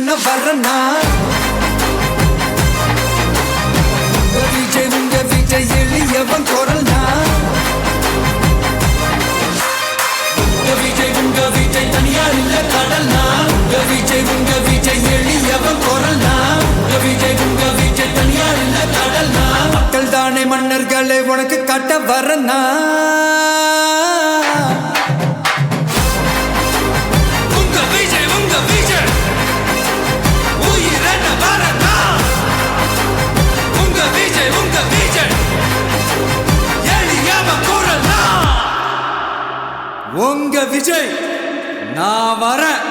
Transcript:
பண்ண வரனா உங்க விஜய் எளியவன் குரல்னா உங்க விஜய் தனியார் இல்ல கடல்னா உங்க விஜய் எளியவன் குரல்னா உங்க விஜய் தனியார் இல்ல கடல்னா மக்கள் தானே மன்னர்களை உனக்கு காட்ட வரனா உங்க விஜய் நான் வரேன்.